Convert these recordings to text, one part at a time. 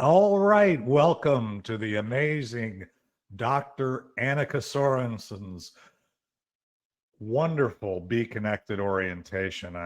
All right, welcome to the amazing Dr. Annika Sorensen's wonderful Be Connected orientation.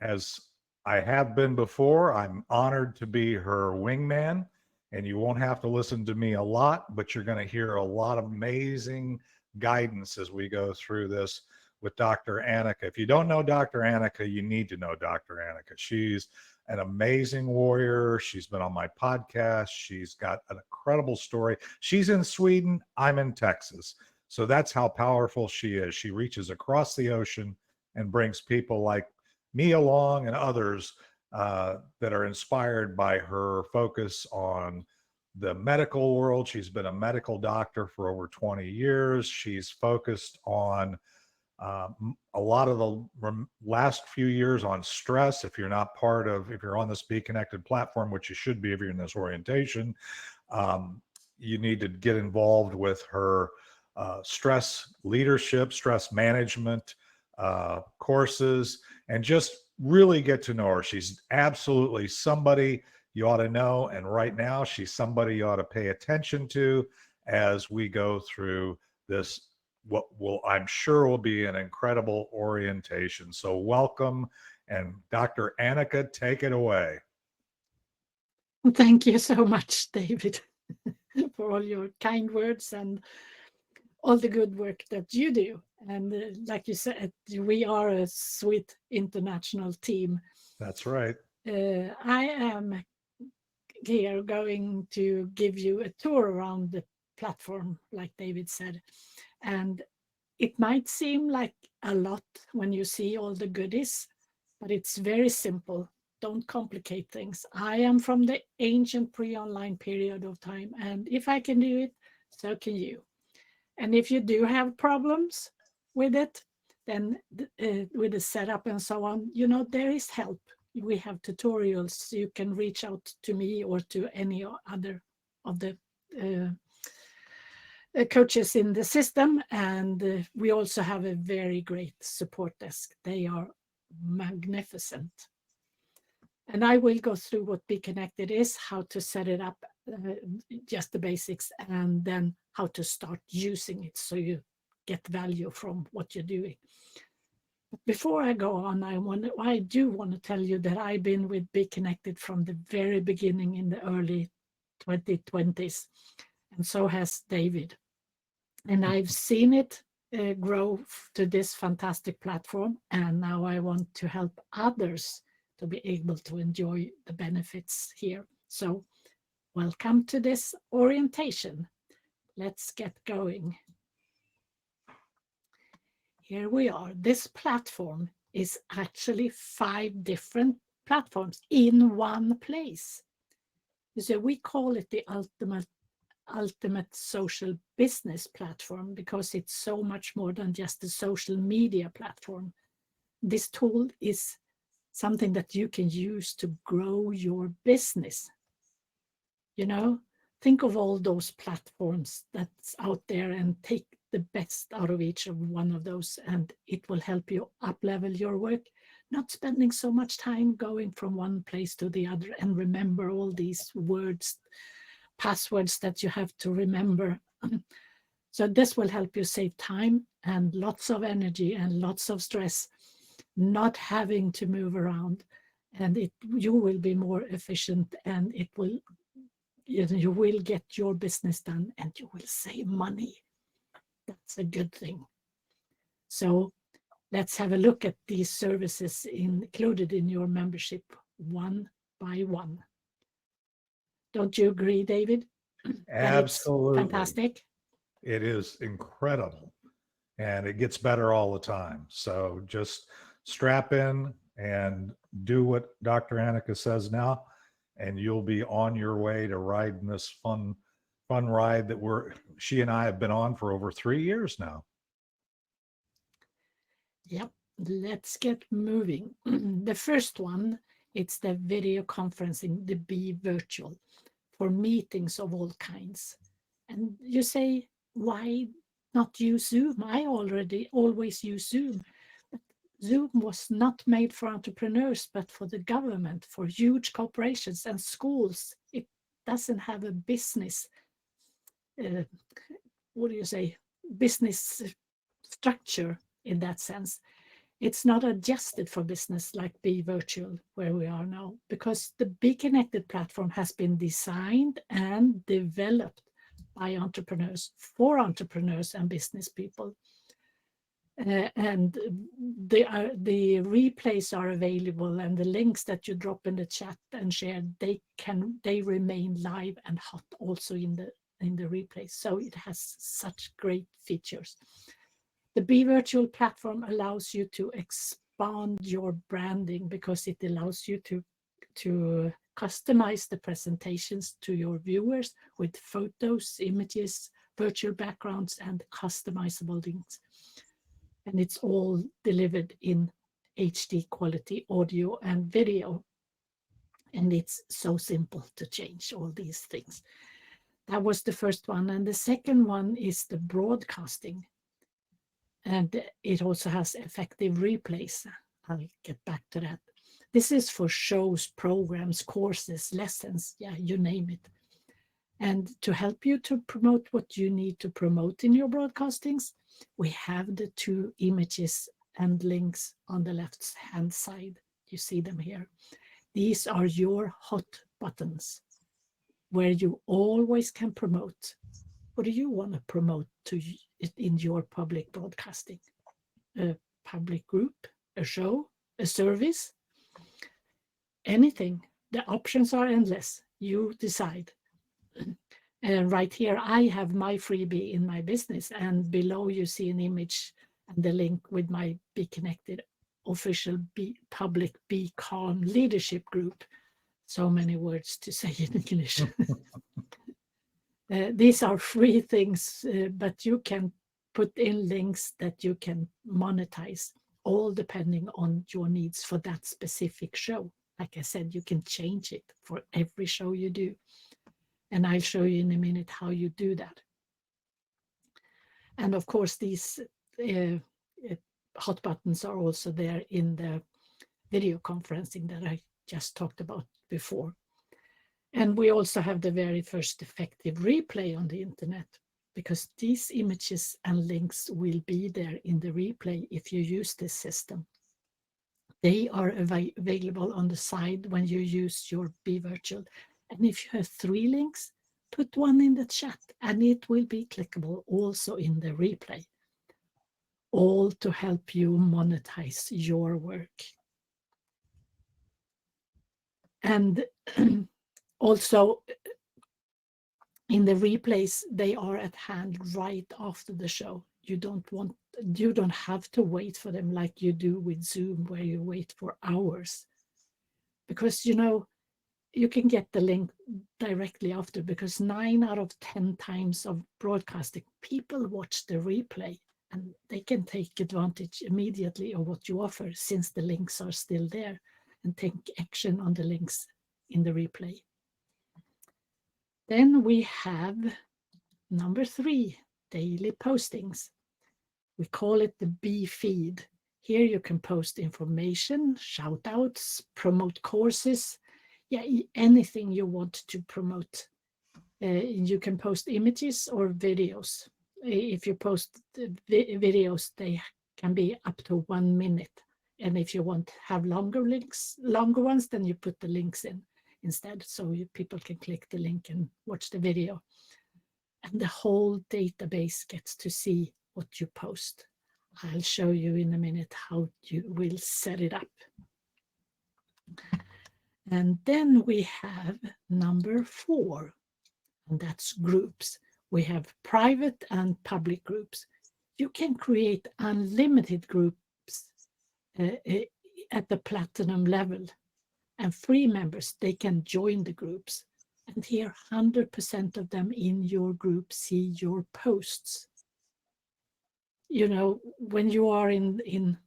As I have been before, I'm honored to be her wingman, and you won't have to listen to me a lot, but you're going to hear a lot of amazing guidance as we go through this with Dr. Annika. If you don't know Dr. Annika, you need to know Dr. Annika. She's an amazing warrior. She's been on my podcast. She's got an incredible story. She's in Sweden. I'm in Texas. So that's how powerful she is. She reaches across the ocean and brings people like me along and others that are inspired by her focus on the medical world. She's been a medical doctor for over 20 years. She's focused on a lot of the last few years on stress. If you're on this Be Connected platform, which you should be if you're in this orientation, you need to get involved with her stress leadership, stress management courses, and just really get to know her. She's absolutely somebody you ought to know. And right now, she's somebody you ought to pay attention to as we go through this, what will, I'm sure, will be an incredible orientation. So, welcome. And Dr. Annika, take it away. Thank you so much, David, for all your kind words and all the good work that you do. And like you said, we are a sweet international team. That's right. I am here going to give you a tour around the platform, like David said. And it might seem like a lot when you see all the goodies, but it's very simple. Don't complicate things. I am from the ancient pre online period of time, and if I can do it, so can you. And if you do have problems with it, then with the setup and so on, there is help. We have tutorials. You can reach out to me or to any other of the uh, coaches in the system. And we also have a very great support desk. They are magnificent. And I will go through what Be Connected is, how to set it up, just the basics, and then how to start using it so you get value from what you're doing. But before I go on, I do want to tell you that I've been with Be Connected from the very beginning in the early 2020s, and so has David. And I've seen it grow to this fantastic platform, and now I want to help others to be able to enjoy the benefits here. So, welcome to this orientation. Let's get going. Here we are. This platform is actually 5 different platforms in one place. So we call it the ultimate social business platform because it's so much more than just a social media platform. This tool is something that you can use to grow your business. Think of all those platforms that's out there and take the best out of each of one of those, and it will help you up level your work, not spending so much time going from one place to the other and remember all these words, passwords that you have to remember. So this will help you save time and lots of energy and lots of stress, not having to move around, and you will be more efficient, and you will get your business done, and you will save money. That's a good thing. So let's have a look at these services included in your membership one by one. Don't you agree, David, that it's Absolutely. fantastic? It is incredible, and it gets better all the time. So just strap in and do what Dr. Annika says now, and you'll be on your way to riding this fun ride that she and I have been on for over 3 years now. Yep, let's get moving. The first one, it's the video conferencing, the BeeVirual, for meetings of all kinds. And you say, why not use Zoom? I always use Zoom. But Zoom was not made for entrepreneurs, but for the government, for huge corporations and schools. doesn't have a business, what do you say, business structure in that sense. It's not adjusted for business like BeeVirual, where we are now, because the BeeKonnected platform has been designed and developed by entrepreneurs, for entrepreneurs and business people. And the replays are available, and the links that you drop in the chat and share, they remain live and hot also in the replay. So it has such great features. The BeeVirual platform allows you to expand your branding because it allows you to customize the presentations to your viewers with photos, images, virtual backgrounds, and customizable links. And it's all delivered in HD quality audio and video. And it's so simple to change all these things. That was the first one. And the second one is the broadcasting. And it also has effective replays. I'll get back to that. This is for shows, programs, courses, lessons, yeah, you name it. And to help you to promote what you need to promote in your broadcastings, we have the 2 images and links on the left-hand side. You see them here. These are your hot buttons where you always can promote. What do you want to promote in your public broadcasting? A public group, a show, a service, anything. The options are endless. You decide. And right here, I have my freebie in my business, and below you see an image and the link with my BeeKonnected official public BeeCon leadership group. So many words to say in English. These are free things, but you can put in links that you can monetize, all depending on your needs for that specific show. Like I said, you can change it for every show you do. And I'll show you in a minute how you do that. And of course, these hot buttons are also there in the video conferencing that I just talked about before. And we also have the very first effective replay on the internet, because these images and links will be there in the replay if you use this system. They are available on the side when you use your BeeVirual. And if you have 3 links, put one in the chat and it will be clickable also in the replay. All to help you monetize your work. And also in the replays, they are at hand right after the show. You don't have to wait for them like you do with Zoom, where you wait for hours. Because, you can get the link directly after, because 9 out of 10 times of broadcasting, people watch the replay and they can take advantage immediately of what you offer, since the links are still there, and take action on the links in the replay. Then we have number 3, daily postings. We call it the Bee feed. Here you can post information, shout outs, promote courses, anything you want to promote. You can post images or videos. If you post videos, they can be up to 1 minute. And if you want to have longer ones, then you put the links in instead, so people can click the link and watch the video. And the whole database gets to see what you post. I'll show you in a minute how you will set it up. And then we have number 4, and that's groups. We have private and public groups. You can create unlimited groups at the platinum level, and free members, they can join the groups. And here 100% of them in your group see your posts. When you are in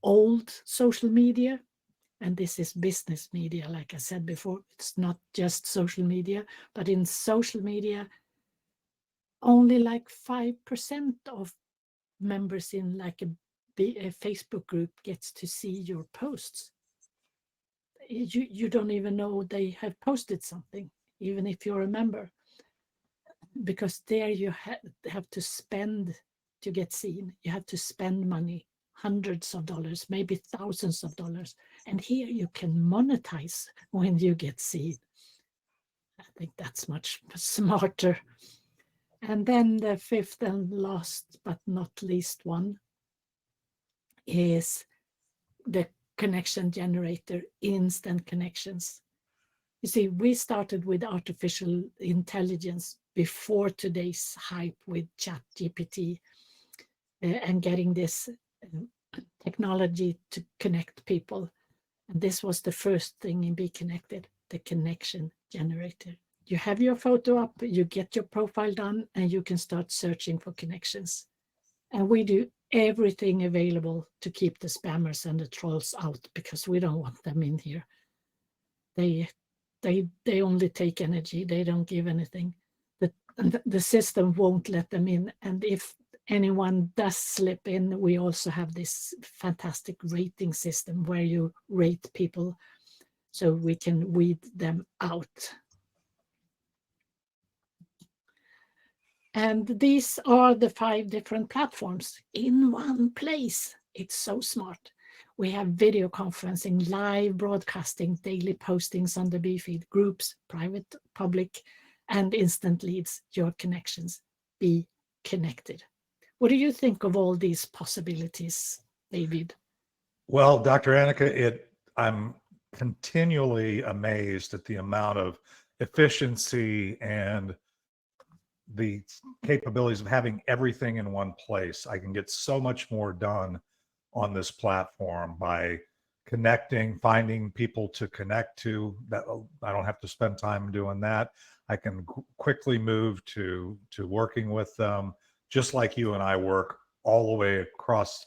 old social media, and this is business media, like I said before, it's not just social media, but in social media, only like 5% of members in like a Facebook group gets to see your posts. You don't even know they have posted something even if you're a member, because there you have to spend to get seen. You have to spend money, hundreds of dollars, maybe thousands of dollars. And here you can monetize when you get seen. I think that's much smarter. And then the fifth and last but not least one is the connection generator, instant connections. You see, we started with artificial intelligence before today's hype with ChatGPT and getting this technology to connect people. And this was the first thing in BeeKonnected, the connection generator. You have your photo up, you get your profile done, and you can start searching for connections. And we do everything available to keep the spammers and the trolls out, because we don't want them in here. They only take energy. They don't give anything. The system won't let them in. And if anyone does slip in, we also have this fantastic rating system where you rate people so we can weed them out. And these are the 5 different platforms in one place. It's so smart. We have video conferencing, live broadcasting, daily postings on the BeeFeed, groups, private, public, and instant leads, your connections. BeeKonnected. What do you think of all these possibilities, David? Well, Dr. Annika, I'm continually amazed at the amount of efficiency and the capabilities of having everything in one place. I can get so much more done on this platform by connecting, finding people to connect to. That I don't have to spend time doing that. I can quickly move to working with them, just like you and I work all the way across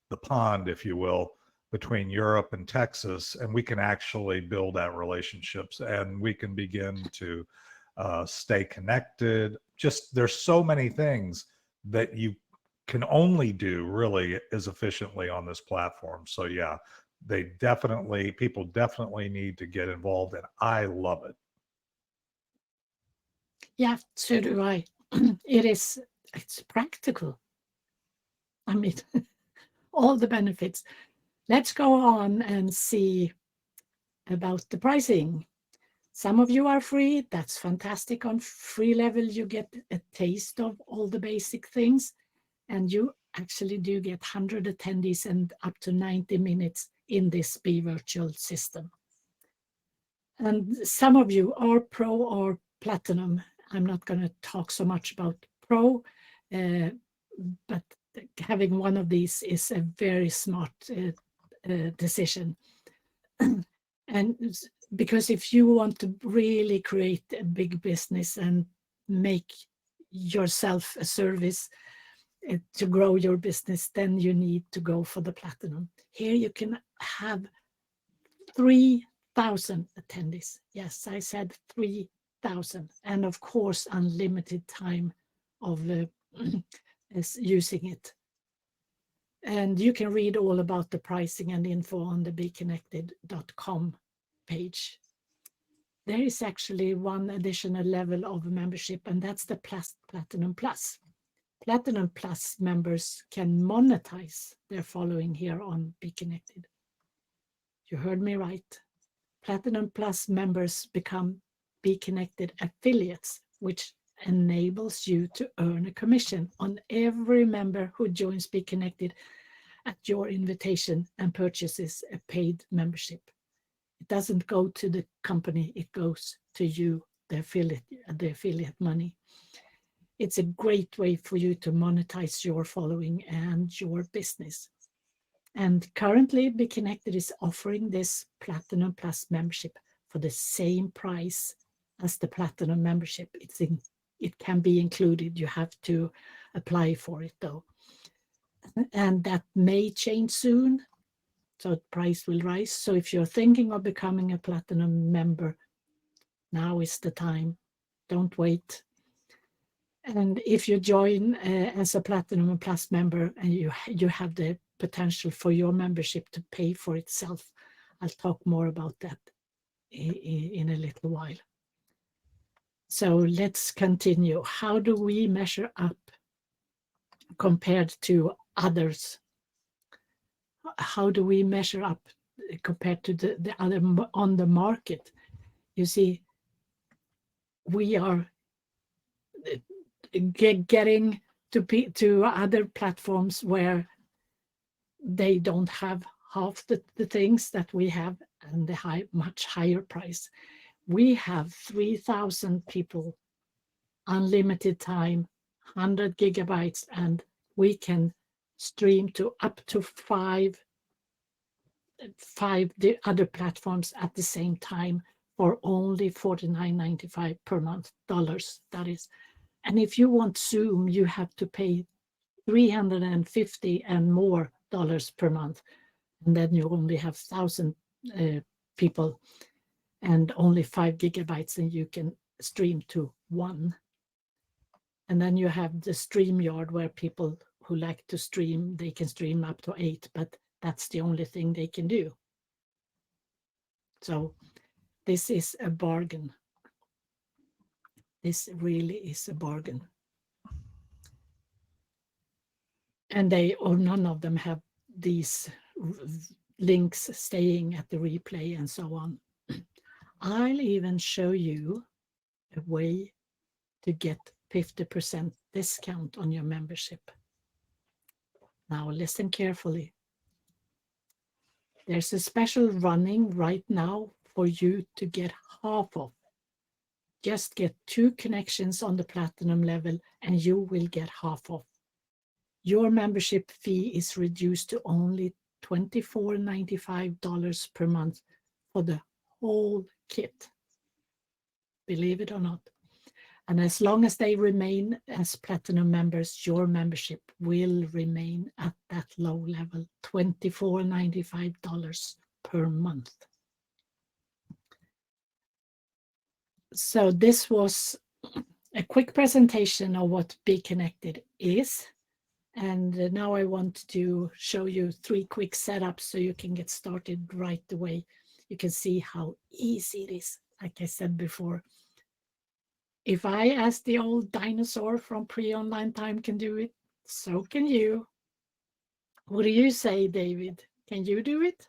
the pond, if you will, between Europe and Texas, and we can actually build that relationships, and we can begin to stay connected. Just there's so many things that you can only do really as efficiently on this platform. So yeah, people definitely need to get involved, and I love it. Yeah, so do I. It's practical. I mean, all the benefits. Let's go on and see about the pricing. Some of you are free. That's fantastic. On free level, you get a taste of all the basic things, and you actually do get 100 attendees and up to 90 minutes in this BeeVirual system. And some of you are pro or platinum. I'm not going to talk so much about pro, but having one of these is a very smart decision. And because if you want to really create a big business and make yourself a service to grow your business, then you need to go for the platinum. Here you can have 3,000 attendees. Yes, I said 3,000. And of course, unlimited time of using it. And you can read all about the pricing and info on the BeeKonnected.com page. There is actually one additional level of membership, and that's the Platinum Plus. Platinum Plus members can monetize their following here on BeeKonnected. You heard me right. Platinum Plus members become BeeKonnected affiliates, which enables you to earn a commission on every member who joins BeeKonnected at your invitation and purchases a paid membership. It doesn't go to the company, it goes to you, the affiliate money. It's a great way for you to monetize your following and your business. And currently, BeeKonnected is offering this Platinum Plus membership for the same price as the Platinum membership. It can be included. You have to apply for it, though. And that may change soon, so the price will rise. So if you're thinking of becoming a Platinum member, now is the time. Don't wait. And if you join as a Platinum Plus member, and you have the potential for your membership to pay for itself, I'll talk more about that in a little while. So let's continue. How do we measure up compared to others? How do we measure up compared to the other on the market? You see, we are getting to other platforms where they don't have half the things that we have and the much higher price. We have 3,000 people, unlimited time, 100 gigabytes, and we can stream to up to five the other platforms at the same time for only $49.95 per month, dollars that is. And if you want Zoom, you have to pay $350 and more dollars per month, and then you only have 1,000 people and only 5 gigabytes, and you can stream to one. And then you have the StreamYard, where people who like to stream, they can stream up to 8, but that's the only thing they can do. So this is a bargain. This really is a bargain. And none of them have these links staying at the replay and so on. I'll even show you a way to get 50% discount on your membership. Now listen carefully. There's a special running right now for you to get half off. Just get 2 connections on the platinum level and you will get half off. Your membership fee is reduced to only $24.95 per month for the whole kit. Believe it or not. And as long as they remain as platinum members, your membership will remain at that low level, $24.95 per month. So this was a quick presentation of what BeeKonnected is. And now I want to show you 3 quick setups so you can get started right away. You can see how easy it is. Like I said before, if I, as the old dinosaur from pre-online time, can do it, so can you. What do you say, David? Can you do it?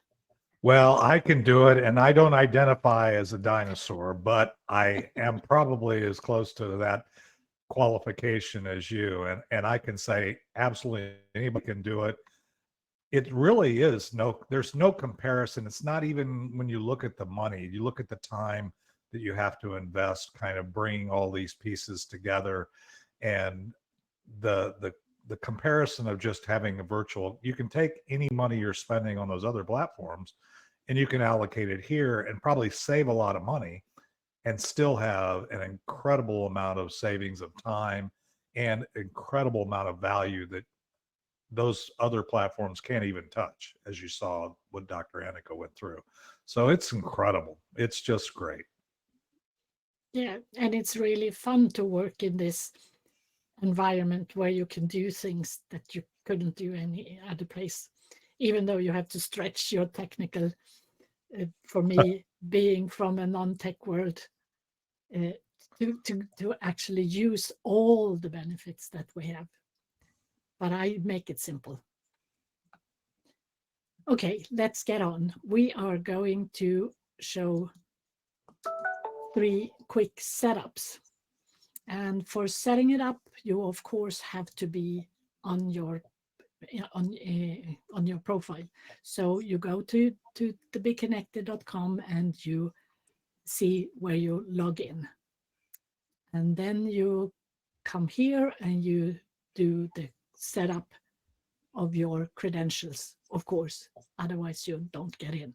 Well, I can do it, and I don't identify as a dinosaur, but I am probably as close to that qualification as you. And I can say absolutely anybody can do it. It really is there's no comparison. It's not even when you look at the money, you look at the time that you have to invest, kind of bringing all these pieces together, and the comparison of just having a virtual, you can take any money you're spending on those other platforms and you can allocate it here and probably save a lot of money and still have an incredible amount of savings of time and incredible amount of value that those other platforms can't even touch, as you saw what Dr. Annika went through. So it's incredible. It's just great. Yeah, and it's really fun to work in this environment where you can do things that you couldn't do any other place, even though you have to stretch your technical, for me, being from a non-tech world, to actually use all the benefits that we have. But I make it simple. Okay, let's get on. We are going to show 3 quick setups. And for setting it up, you of course have to be on your profile. So you go to the BeeKonnected.com and you see where you log in. And then you come here and you do the setup of your credentials, of course, otherwise you don't get in.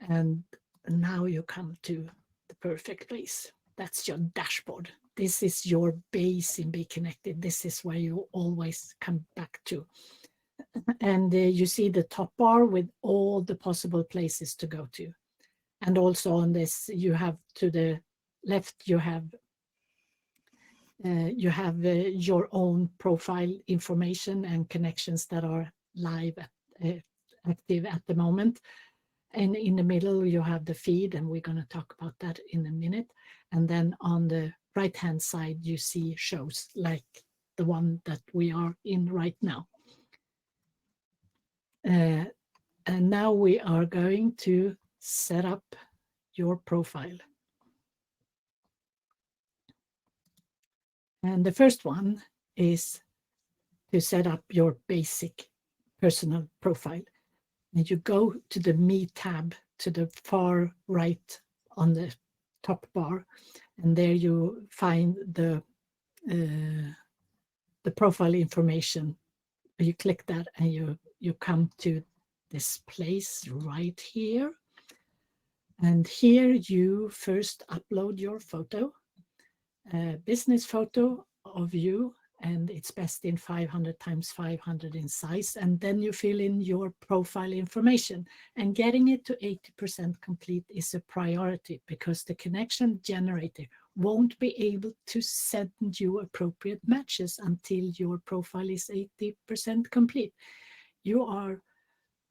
And now you come to the perfect place. That's your dashboard. This is your base in BeeKonnected. This is where you always come back to. And you see the top bar with all the possible places to go to. And also on this, you have to the left, you have your own profile information and connections that are live, active at the moment. And in the middle, you have the feed, and we're going to talk about that in a minute. And then on the right-hand side, you see shows like the one that we are in right now. And now we are going to set up your profile. And the first one is to set up your basic personal profile. And you go to the Me tab to the far right on the top bar, and there you find the profile information. You click that and you come to this place right here. And here you first upload your photo, a business photo of you, and it's best in 500 times 500 in size. And then you fill in your profile information, and getting it to 80% complete is a priority, because the connection generator won't be able to send you appropriate matches until your profile is 80% complete. You are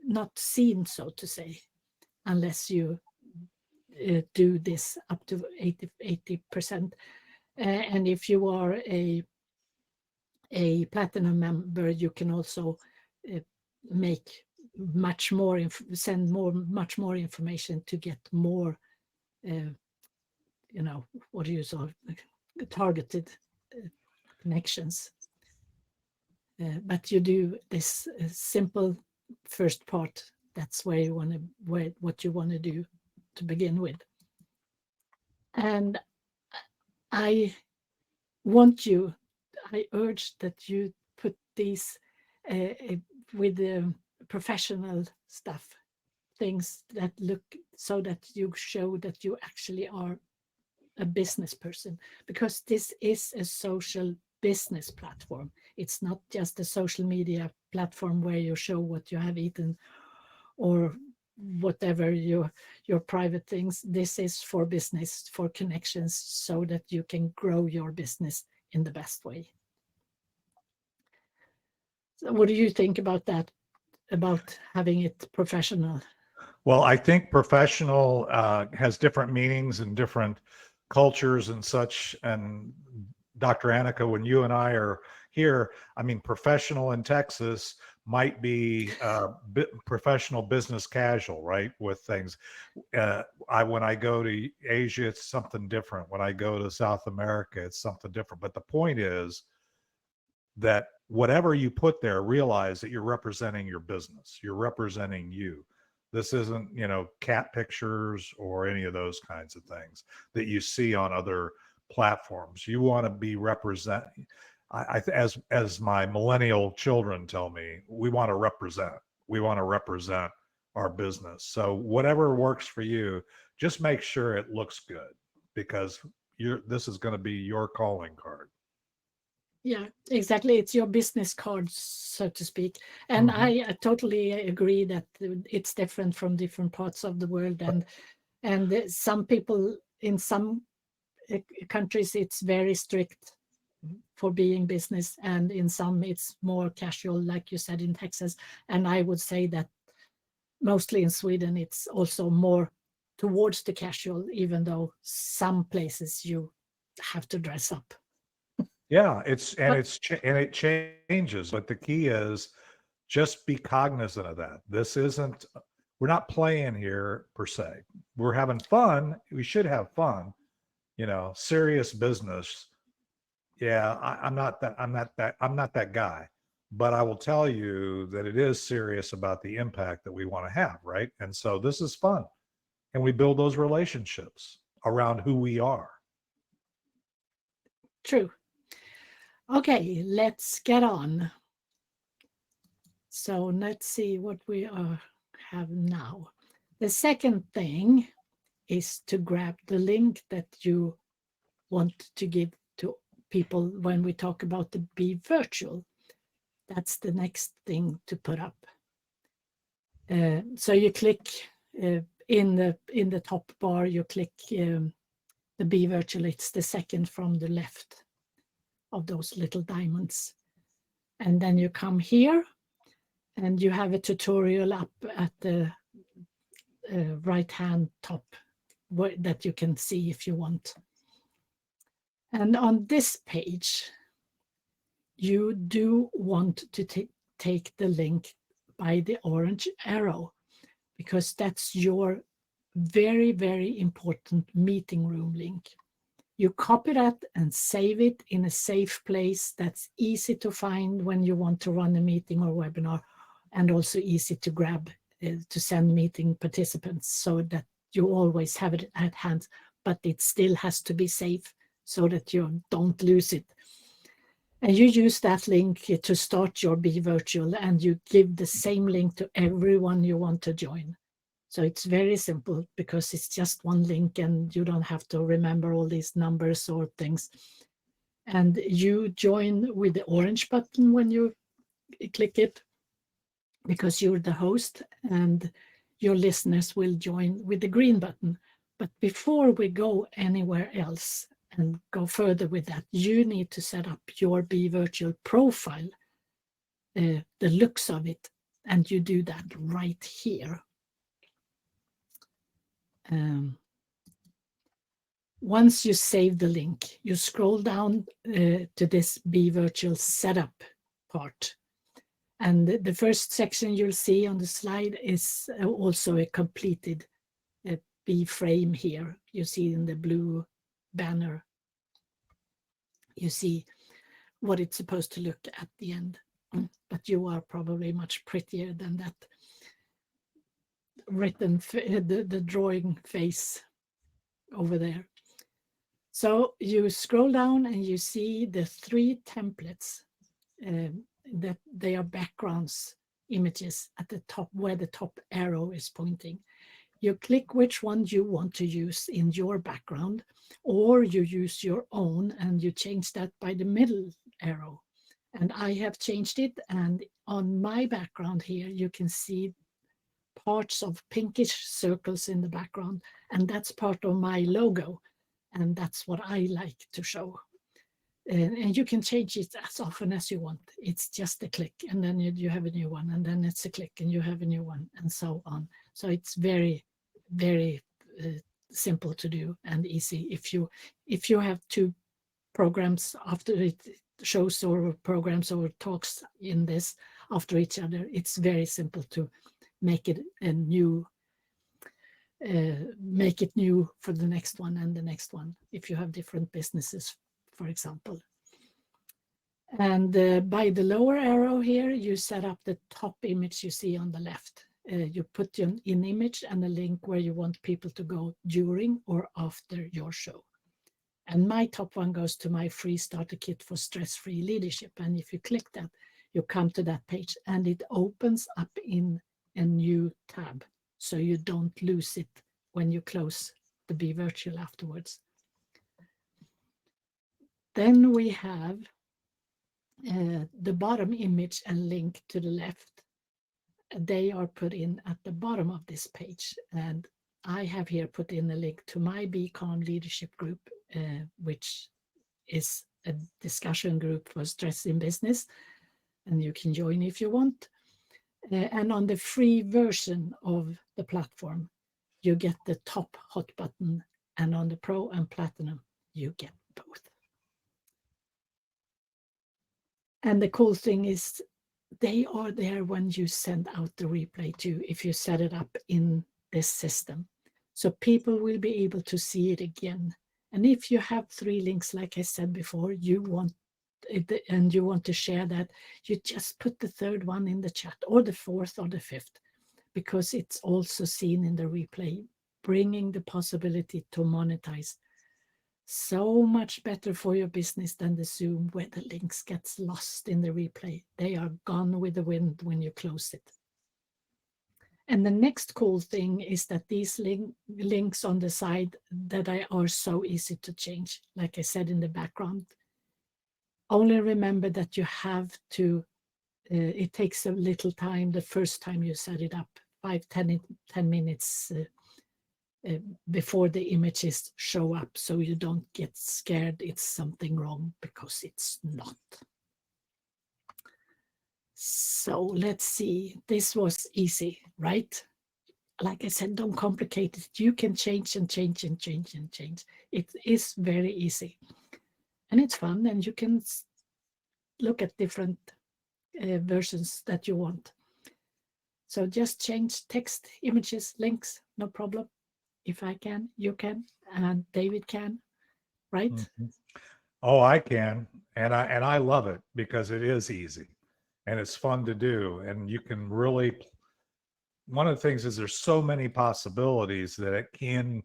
not seen, so to say, unless you do this up to 80%. And if you are a platinum member, you can also make much more, send much more information to get more, what do you say, targeted connections. But you do this simple first part. That's where you want to, what you want to do to begin with. And I urge that you put these with the professional stuff, things that look so that you show that you actually are a business person, because this is a social business platform. It's not just a social media platform where you show what you have eaten or whatever your private things. This is for business, for connections, so that you can grow your business in the best way. So what do you think about that, about having it professional? Well, I think professional has different meanings in different cultures and such. And Dr. Annika, when you and I are here, I mean, professional in Texas might be professional business casual, right? With things. When I go to Asia, it's something different. When I go to South America, it's something different. But the point is that whatever you put there, realize that you're representing your business. You're representing you. This isn't, cat pictures or any of those kinds of things that you see on other platforms. You want to be representing. As my millennial children tell me, we want to represent. We want to represent our business. So whatever works for you, just make sure it looks good, because this is going to be your calling card. Yeah, exactly. It's your business card, so to speak. And I totally agree that it's different from different parts of the world. And some people in some countries, it's very strict for being business. And in some, it's more casual, like you said, in Texas. And I would say that mostly in Sweden, it's also more towards the casual, even though some places you have to dress up. Yeah, it changes, but the key is just be cognizant of that. We're not playing here per se. We're having fun. We should have fun, serious business. Yeah, I'm not that guy, but I will tell you that it is serious about the impact that we want to have, right? And so this is fun, and we build those relationships around who we are. True. Okay, let's get on. So let's see what we have now. The second thing is to grab the link that you want to give to people when we talk about the BeeVirual. That's the next thing to put up. So you click in the top bar, you click the BeeVirual. It's the second from the left of those little diamonds. And then you come here and you have a tutorial up at the right hand top that you can see if you want. And on this page, you do want to take the link by the orange arrow, because that's your very, very important meeting room link. You copy that and save it in a safe place that's easy to find when you want to run a meeting or webinar, and also easy to grab to send meeting participants, so that you always have it at hand, but it still has to be safe so that you don't lose it. And you use that link to start your BeeVirual, and you give the same link to everyone you want to join. So it's very simple, because it's just one link and you don't have to remember all these numbers or things. And you join with the orange button when you click it, because you're the host, and your listeners will join with the green button. But before we go anywhere else and go further with that, you need to set up your BeeVirual profile, the looks of it, and you do that right here. Once you save the link, you scroll down to this BeeVirual setup part. And the first section you'll see on the slide is also a completed Bee frame here. You see in the blue banner, you see what it's supposed to look at the end. But you are probably much prettier than that written, the drawing face over there. So you scroll down and you see the 3 templates that they are backgrounds images at the top, where the top arrow is pointing. You click which one you want to use in your background, or you use your own and you change that by the middle arrow. And I have changed it, and on my background here you can see parts of pinkish circles in the background, and that's part of my logo, and that's what I like to show. And you can change it as often as you want. It's just a click, and then you have a new one, and then it's a click and you have a new one, and so on. So it's very, very simple to do and easy. If you have 2 programs after it, shows or programs or talks in this after each other, it's very simple to make it a new make it new for the next one and the next one, if you have different businesses, for example. And by the lower arrow here, you set up the top image you see on the left. You put an image and a link where you want people to go during or after your show. And my top one goes to my free starter kit for stress-free leadership. And if you click that, you come to that page, and it opens up in a new tab, so you don't lose it when you close the BeeVirual afterwards. Then we have the bottom image and link to the left. They are put in at the bottom of this page, and I have here put in a link to my BeeKonnected leadership group, which is a discussion group for stress in business, and you can join if you want. And on the free version of the platform, you get the top hot button, and on the Pro and Platinum, you get both. And the cool thing is, they are there when you send out the replay too, if you set it up in this system. So people will be able to see it again. And if you have 3 links, like I said before, you want it, and you want to share that, you just put the 3rd one in the chat, or the 4th or the 5th, because it's also seen in the replay, bringing the possibility to monetize. So much better for your business than the Zoom, where the links gets lost in the replay. They are gone with the wind when you close it. And the next cool thing is that these links on the side that are so easy to change, like I said in the background. Only remember that you have to, it takes a little time the first time you set it up, 5-10 minutes before the images show up, so you don't get scared it's something wrong, because it's not. So let's see, this was easy, right? Like I said, don't complicate it. You can change and change and change and change. It is very easy. and it's fun, and you can look at different versions that you want. So just change text, images, links, no problem. If I can, you can, and David can, right? Mhm. Oh, I can, and I love it because it is easy and it's fun to do, and you can really. One of the things is there's so many possibilities that it can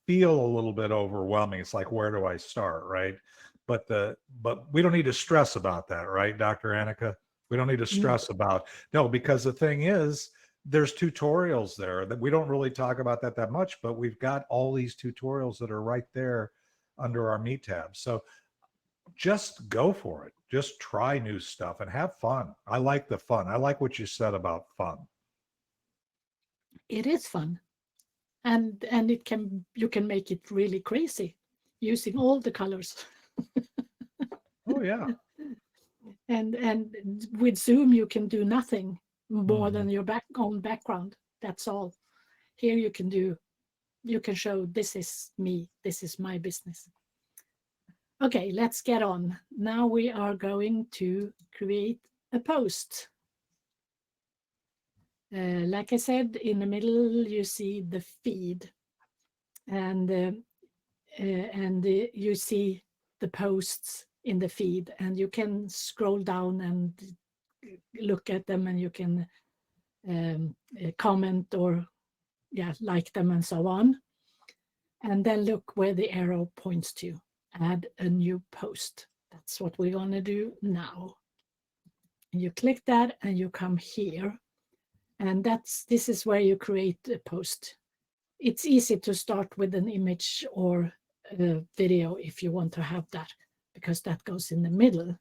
feel a little bit overwhelming. It's like, where do I start, right? But we don't need to stress about that, right, Dr. Annika? We don't need to Mm, stress about no, because the thing is, there's tutorials there that we don't really talk about that much, but we've got all these tutorials that are right there under our Me tab. So just go for it. Just try new stuff and have fun. I like the fun. I like what you said about fun. it is fun, and it can, you can make it really crazy using all the colors. Oh yeah. And with Zoom you can do nothing more Mhm. than your own background. That's all. Here you can do, you can show this is me, this is my business. Okay, let's get on. Now we are going to create a post. Like I said, in the middle you see the feed, and you see the posts in the feed, and you can scroll down and look at them, and you can comment or like them and so on. And then look where the arrow points to. Add a new post. That's what we're going to do now. And you click that and you come here. And this is where you create a post. It's easy to start with an image or a video if you want to have that, because that goes in the middle.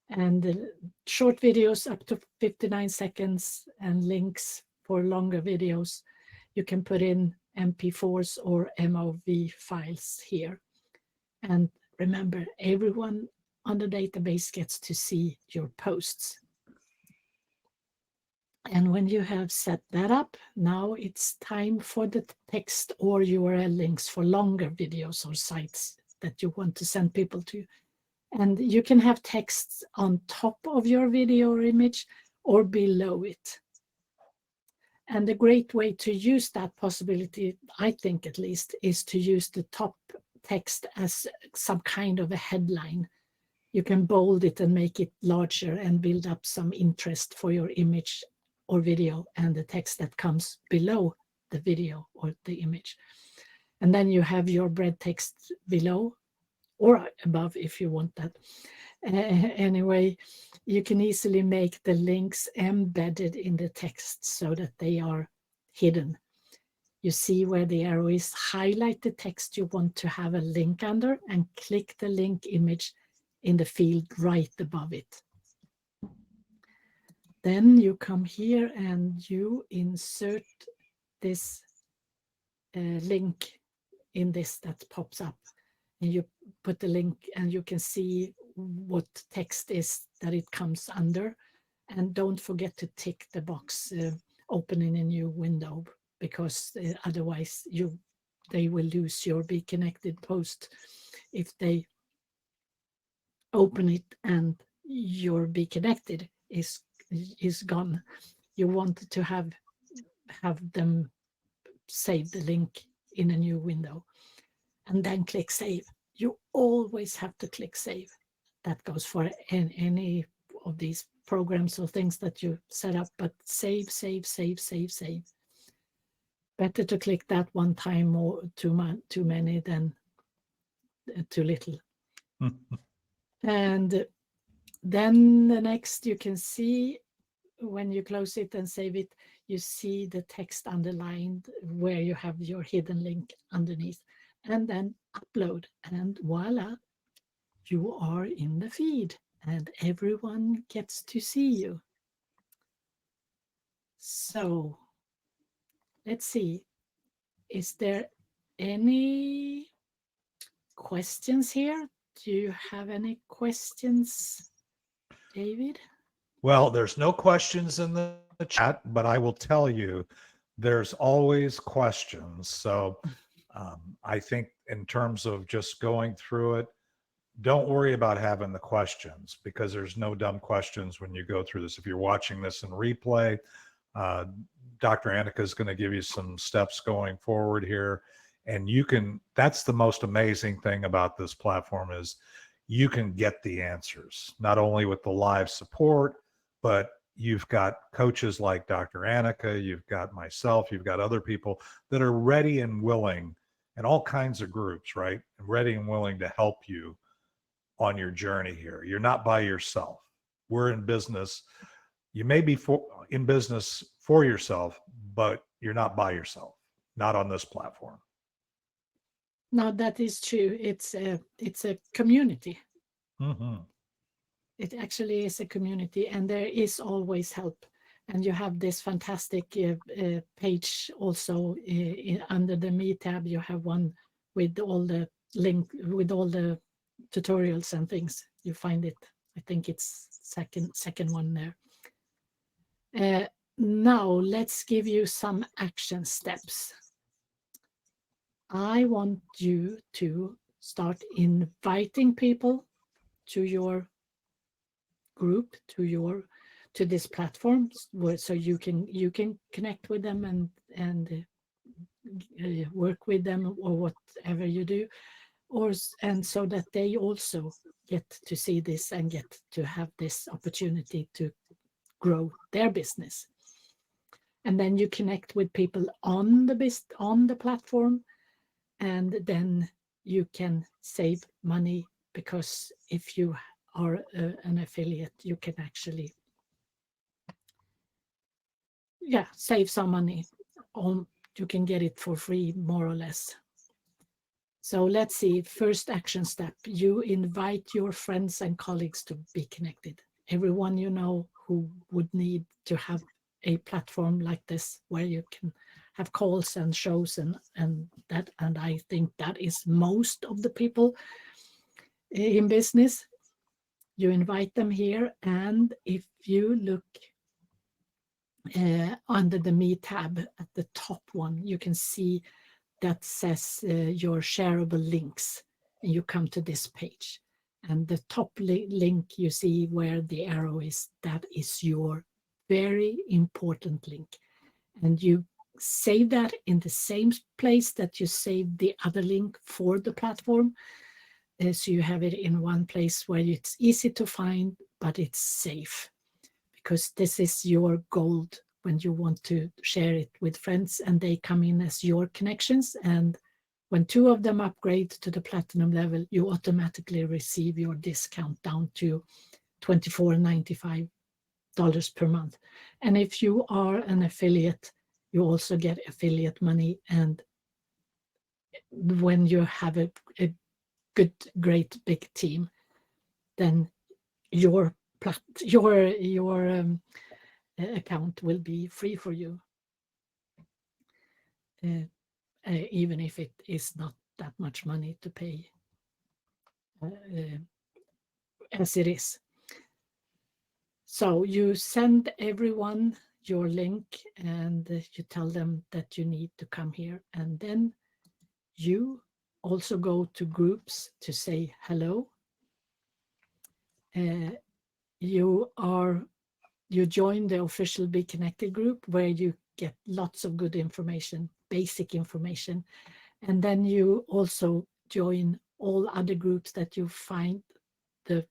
And short videos up to 59 seconds and links for longer videos, you can put in MP4s or MOV files here. And remember, everyone on the database gets to see your posts. And when you have set that up, now it's time for the text or URL links for longer videos or sites that you want to send people to. And you can have text on top of your video or image or below it. And a great way to use that possibility, I think at least, is to use the top text as some kind of a headline. You can bold it and make it larger and build up some interest for your image or video and the text that comes below the video or the image. And then you have your bread text below or above if you want that. Anyway, you can easily make the links embedded in the text so that they are hidden. You see where the arrow is, highlight the text you want to have a link under and click the link image in the field right above it. Then you come here and you insert this link in this that pops up. And you put the link and you can see what text is that it comes under. And don't forget to tick the box, opening a new window, because otherwise they will lose your BeeKonnected post if they open it and your BeeKonnected is gone. You want to have them save the link in a new window and then click save. You always have to click save. That goes for any of these programs or things that you set up, but save, save, save, save, save. Better to click that one time or too many than too little. And then the next, you can see when you close it and save it, you see the text underlined where you have your hidden link underneath, and then upload, and voila, you are in the feed and everyone gets to see you. So let's see, is there any questions here? Do you have any questions, David? Well, there's no questions in the chat, but I will tell you there's always questions. So I think in terms of just going through it, don't worry about having the questions, because there's no dumb questions when you go through this. If you're watching this in replay, uh, Dr. Annika is going to give you some steps going forward here. And that's the most amazing thing about this platform, is you can get the answers, not only with the live support, but you've got coaches like Dr. Annika, you've got myself, you've got other people that are ready and willing, and all kinds of groups, right? And ready and willing to help you on your journey here. You're not by yourself. We're in business. You may be in business for yourself, but you're not by yourself, not on this platform. Now that is true. It's a community. Mm-hmm. It actually is a community, and there is always help. And you have this fantastic page also under the Me tab. You have one with all the tutorials and things. You find it. I think it's second one there. Now let's give you some action steps. I want you to start inviting people to your group, to this platform, so you can connect with them and work with them, or whatever you do, and so that they also get to see this and get to have this opportunity to grow their business. And then you connect with people on the platform, and then you can save money, because if you are an affiliate, you can actually save some money. You can get it for free, more or less. So let's see. First action step: you invite your friends and colleagues to be connected. Everyone you know who would need to have a platform like this, where you can have calls and shows and I think that is most of the people in business. You invite them here, and if you look under the Me tab at the top one, you can see that says your shareable links, and you come to this page, and the top link you see where the arrow is, that is your very important link, and you save that in the same place that you save the other link for the platform. So you have it in one place where it's easy to find, but it's safe, because this is your gold when you want to share it with friends, and they come in as your connections. And when 2 of them upgrade to the platinum level, you automatically receive your discount down to $24.95 per month. And if you are an affiliate, you also get affiliate money. And when you have a great big team, then your account will be free for you, even if it is not that much money to pay, as it is. So you send everyone your link, and you tell them that you need to come here, and then you also go to groups to say hello. You join the official BeeKonnected group, where you get lots of good information, basic information, and then you also join all other groups that you find, the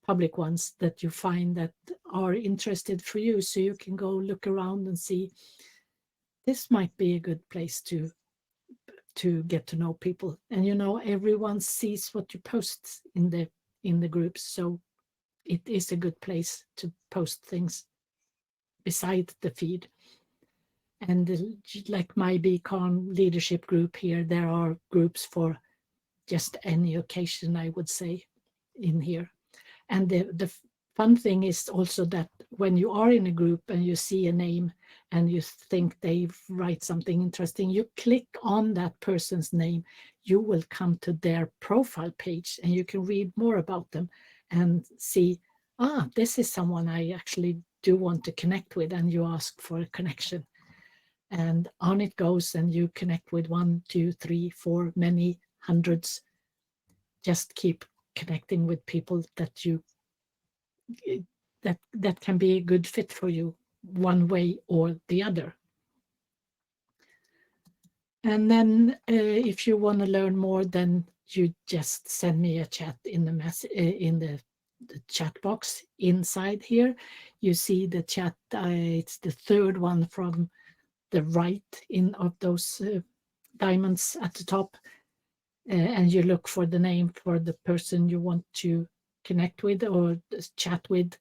public ones that you find that are interested for you, so you can go look around and see, this might be a good place to get to know people. And everyone sees what you post in the groups, so it is a good place to post things beside the feed. And like my BeeKon leadership group here, there are groups for just any occasion, I would say, in here. And the fun thing is also that when you are in a group and you see a name and you think they write something interesting, you click on that person's name, you will come to their profile page, and you can read more about them and see, this is someone I actually do want to connect with, and you ask for a connection. And on it goes, and you connect with 1, 2, 3, 4, many hundreds just keep connecting with people that you that can be a good fit for you one way or the other. And then if you want to learn more, then you just send me a chat in the in the chat box inside here. You see the chat, it's the third one from the right in of those diamonds at the top. And you look for the name for the person you want to connect with or chat with.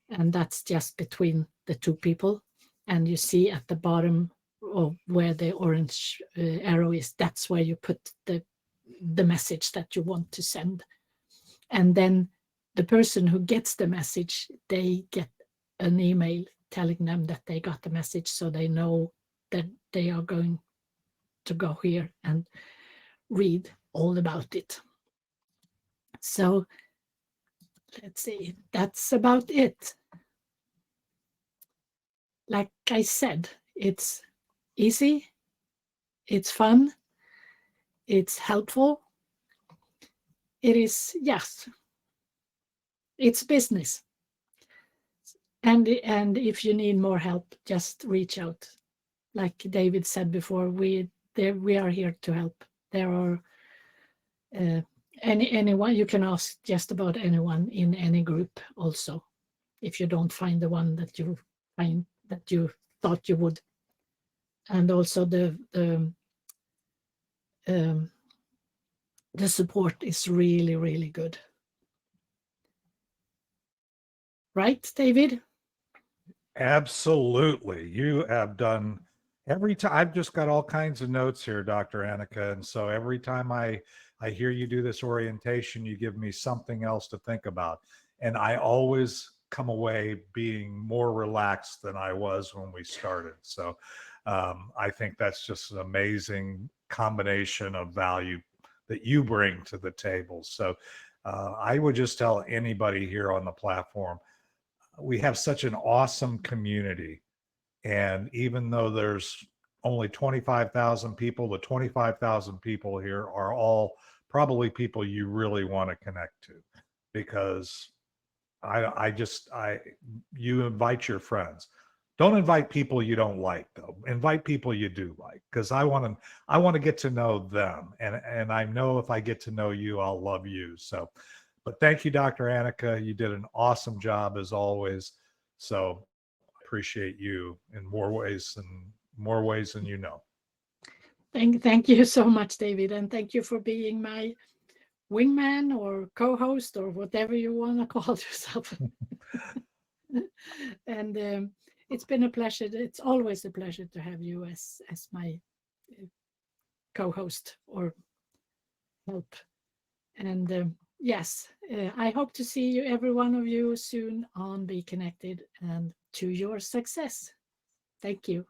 And that's just between the two people. And you see at the bottom of where the orange arrow is, that's where you put the message that you want to send. And then the person who gets the message, they get an email telling them that they got the message, so they know that they are going to go here and read all about it. So let's see, that's about it. Like I said, it's easy, it's fun, it's helpful. It is, yes, it's business. And if you need more help, just reach out. Like David said before, we are here to help. There are anyone, you can ask just about anyone in any group also, if you don't find the one that you thought you would. And also the support is really, really good. Right, David? Absolutely. You have done every time. I've just got all kinds of notes here, Dr. Annika. And so every time I hear you do this orientation, you give me something else to think about. And I always come away being more relaxed than I was when we started. So I think that's just an amazing combination of value that you bring to the table. So I would just tell anybody here on the platform, we have such an awesome community. And even though there's only 25,000 people, the 25,000 people here are all probably people you really want to connect to, because you invite your friends. Don't invite people you don't like, though. Invite people you do like, because I want to get to know them, and I know if I get to know you, I'll love you. So, but thank you, Dr. Annika. You did an awesome job as always. So I appreciate you in more ways than you know. Thank you so much, David, and thank you for being my wingman or co-host or whatever you want to call yourself. And it's been a pleasure. It's always a pleasure to have you as my co-host or help. And yes, I hope to see you, every one of you, soon on BeeKonnected, and to your success. Thank you.